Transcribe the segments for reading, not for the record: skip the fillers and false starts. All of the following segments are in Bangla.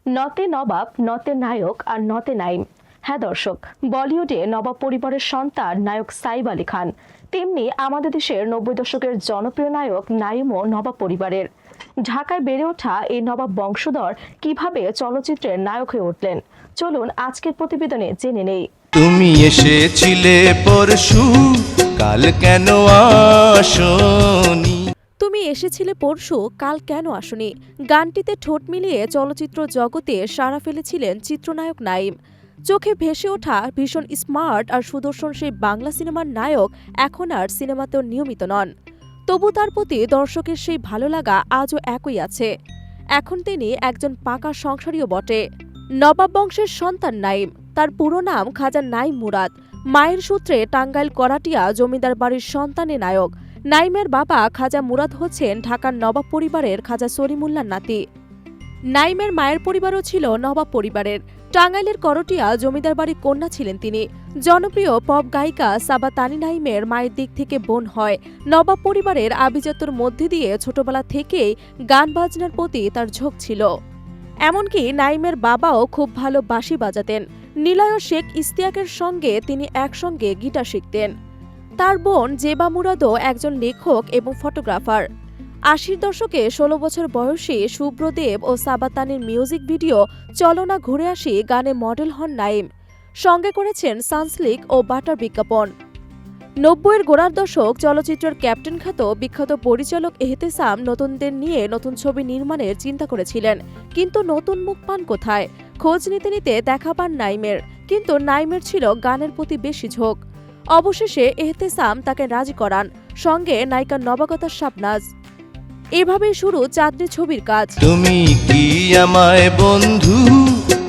নতে নবাব, নতে নায়ক আর নতে নাইম। হ্যাঁ দর্শক, বলিউডে নবাব পরিবারের সন্তান নায়ক সাইফ আলী খান, তেমনি আমাদের দেশের 90 দশকের জনপ্রিয় নায়ক নাইমও নবাব পরিবারের। ঢাকায় বেড়ে ওঠা এই নবাব বংশধর কিভাবে চলচ্চিত্রের নায়ক হয়ে উঠলেন, চলুন আজকের প্রতিবেদনে জেনে নেই। তুমি এসেছিলে পরশু, কাল কেন আসনি? তুমি এসেছিলে পরশু, কাল কেন আসনি গানটিতে ঠোঁট মিলিয়ে চলচ্চিত্র জগতে সাড়া ফেলেছিলেন চিত্রনায়ক নাইম। চোখে ভেসে ওঠা ভীষণ স্মার্ট আর সুদর্শন সেই বাংলা সিনেমার নায়ক এখন আর সিনেমাতেও নিয়মিত নন। তবু তার প্রতি দর্শকের সেই ভালো লাগা আজও একই আছে। এখন তিনি একজন পাকা সংসারীও বটে। নবাব বংশের সন্তান নাইম, তার পুরো নাম খাজা নাইম মুরাদ। মায়ের সূত্রে টাঙ্গাইল করাটিয়া জমিদার বাড়ির সন্তানে নায়ক। নাইমের বাবা খাজা মুরাদ হচ্ছেন ঢাকার নবাব পরিবারের খাজা সলিমুল্লাহর নাতি। নাইমের মায়ের পরিবারও ছিল নবাব পরিবারের। টাঙ্গাইলের করটিয়া জমিদার বাড়ির কন্যা ছিলেন তিনি। জনপ্রিয় পপ গায়িকা সাবা তানি নাইমের মায়ের দিক থেকে বোন হয়। নবাব পরিবারের আভিজাত্যর মধ্যে দিয়ে ছোটবেলা থেকেই গান বাজনার প্রতি তার ঝোঁক ছিল। এমনকি নাইমের বাবাও খুব ভালো বাঁশি বাজাতেন। নিলয় শেখ ইশতিয়াকের সঙ্গে তিনি একসঙ্গে গিটার শিখতেন। তার বোন জেবা মুরাদও একজন লেখক এবং ফটোগ্রাফার। ৮০ দশকে ১৬ বছর বয়সী শুভ্রদেব ও সাবাতানির মিউজিক ভিডিও চলো না ঘুরে আসি গানে মডেল হন নাইম। সঙ্গে করেছেন সানসিল্ক ও বাটার বিজ্ঞাপন। ৯০-এর গোড়ার দশক চলচ্চিত্রের ক্যাপ্টেন খ্যাত বিখ্যাত পরিচালক এহতেসাম নতুনদের নিয়ে নতুন ছবি নির্মাণের চিন্তা করেছিলেন, কিন্তু নতুন মুখ পান কোথায়? খোঁজ নিতে নিতে দেখা পান নাইমের, কিন্তু নাইমের ছিল গানের প্রতি বেশি ঝোঁক। অবশেষে এহতেসাম তাকে রাজি করান, সঙ্গে নায়িকা নবাগতা শাবনাজ। এভাবেই শুরু চাঁদনি ছবির কাজ। তুমি কি আমায় বন্ধু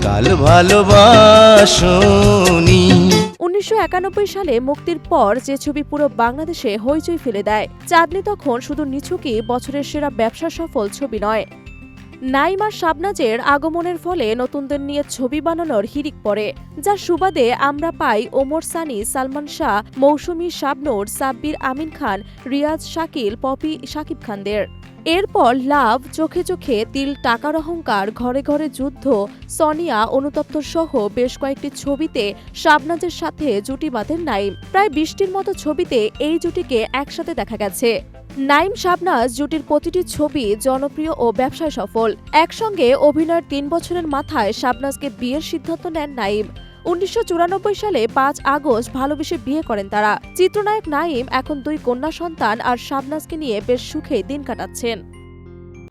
কাল ভালোবাসনি? ১৯৯১ সালে মুক্তির পর যে ছবি পুরো বাংলাদেশে হইচই ফেলে দেয়। চাঁদনি তখন শুধু নিছকই বছরের সেরা ব্যবসা সফল ছবি নয়, নাইম আর শাবনাজের আগমনের ফলে নতুনদের নিয়ে ছবি বানানোর হিড়িক পড়ে, যার সুবাদে আমরা পাই ওমর সানি, সালমান শাহ, মৌসুমী, শাবনূর, সাব্বির, আমিন খান, রিয়াজ, শাকিল, পপি, শাকিব খানদের। এরপর লাভ, চোখে চোখে তিল, টাকার অহংকার, ঘরে ঘরে যুদ্ধ, সনিয়া, অনুতপ্ত সহ বেশ কয়েকটি ছবিতে শাবনাজের সাথে জুটি বাঁধেন নাইম। প্রায় ২০টির মতো ছবিতে এই জুটিকে একসাথে দেখা গেছে। নাইম শাবনাজ জুটির প্রতিটি ছবি জনপ্রিয় ও ব্যবসায় সফল। একসঙ্গে অভিনয়ের ৩ বছরের মাথায় শাবনাজকে বিয়ের সিদ্ধান্ত নেন নাইম। ১৯৯৪ সালে ৫ আগস্ট ভালোবেসে বিয়ে করেন তারা। চিত্রনায়ক নাইম এখন ২ কন্যা সন্তান আর শাবনাজকে নিয়ে বেশ সুখে দিন কাটাচ্ছেন।